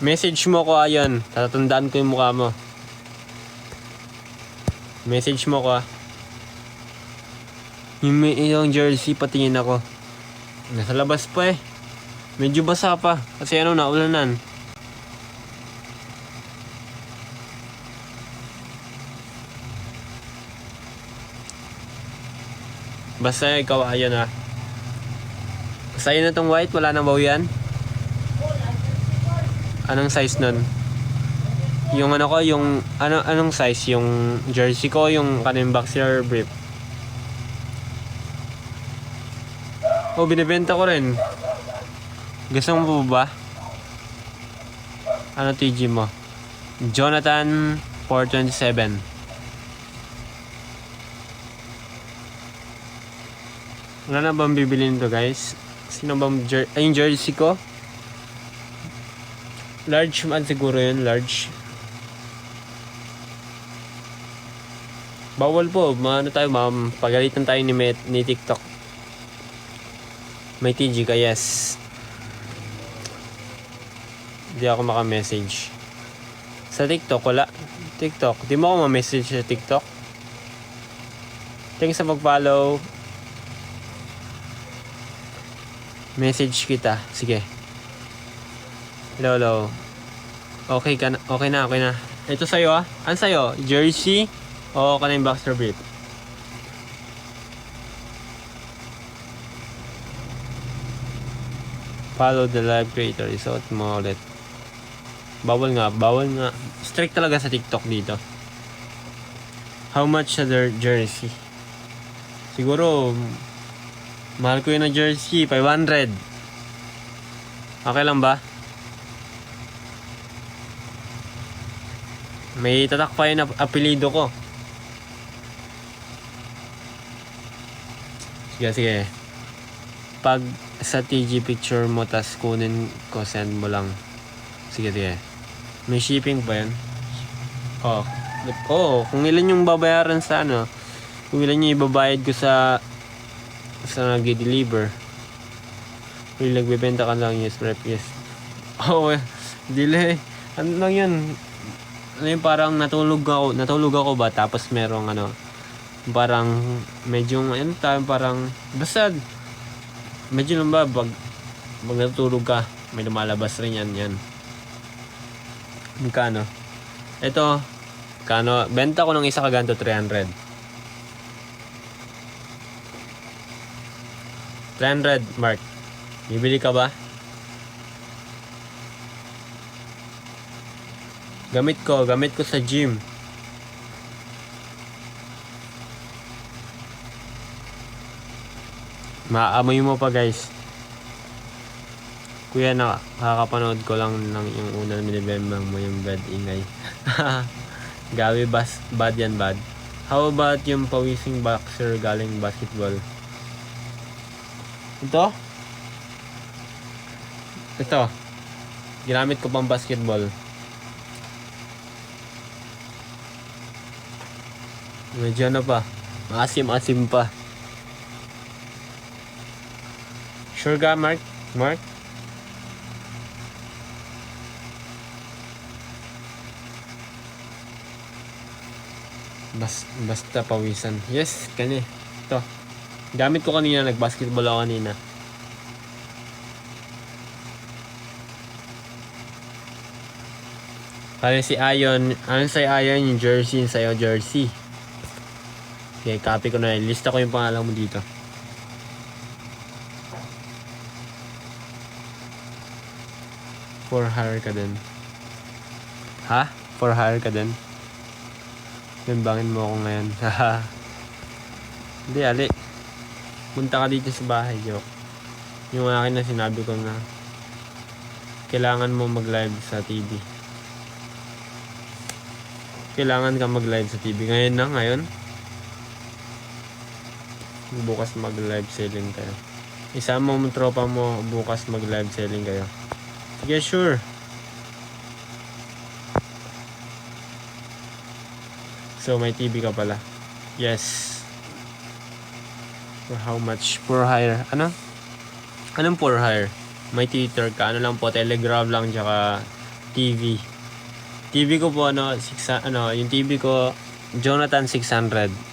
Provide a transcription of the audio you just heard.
Message mo ko ayon. Tatandaan ko yung mukha mo. Message mo ko ah. Yung jersey patingin ako. Nasa labas pa eh. Medyo basa pa. Kasi naulanan. Basta ikaw ayan ah. Sa'yo na tong white, wala nang baw yan? Anong size nun? Yung anong size? Yung jersey ko, yung kaning boxer brief. Oh, binibenta ko rin. Gusto mo ba? Ano TG mo? Jonathan 427. Wala na bang bibili nito guys? Sino bang yung jersey ko? Large man siguro yun, large. Bawal po, pagalitan tayo ni TikTok. May TG ka, yes. Hindi ako maka-message. Sa TikTok, wala. TikTok, di mo ako ma-message sa TikTok. Thanks sa pag-follow. Message kita. Sige. Hello. Okay ka na. Okay na. Ito sa'yo ah. Ano sa'yo? Jersey o kanang boxer brief? Follow the live creator. Isuot mo ulit. Bawal nga. Strict talaga sa TikTok dito. How much sa their jersey? Siguro mahal ko yun na jersey, 500. Okay lang ba? May tatak pa yun na apelido ko. Sige. Pag sa TG picture mo, tas kunin ko, send mo lang. Sige. May shipping pa yun? Kung ilan yung babayaran sa kung ilan yung ibabayad ko sa nag-deliver. Yung nagbebenta ka lang, yes. Delay. Ano lang yun? Ano yung parang natulog ako ba? Tapos merong parang medyo, parang, basta, medyo lang ba, pag natulog ka, may lumalabas rin yan. Magkano? Ito, benta ko ng isa kaganto 300. 300, Mark. Bibili ka ba? Gamit ko sa gym. Maaamoy mo pa guys. Kuya, nakakapanood ko lang ng yung unang minibembang mo yung bed ingay. Gawi bad yan bad. How about yung pawising boxer galing basketball? Ito. Ginamit ko pang basketball. Medyo pa. Maasim-asim pa. Sure ka, Mark? Basta pawisan. Yes, ito. Gamit ko kanina, nag-basketball ako kanina. Kaya si Ayon, sa'yo Ayon yung jersey, sa'yo jersey. Okay, copy ko na. Lista ko yung pangalan mo dito. For hire ka din. Ha? For hire ka din? Bangin mo ako ngayon. Hindi, ali. Punta ka dito sa bahay, joke. Yung akin na sinabi ko na kailangan mo mag-live sa TV. Kailangan ka mag-live sa TV. Ngayon. Bukas mag-live selling kayo. Isama mo tropa mo, bukas mag-live selling kayo. Sige, sure. So, may TV ka pala. Yes. For how much? For hire. Anong for hire? May Twitter ka? Lang po? Telegram lang, tsaka TV. TV ko po yung TV ko Jonathan 600.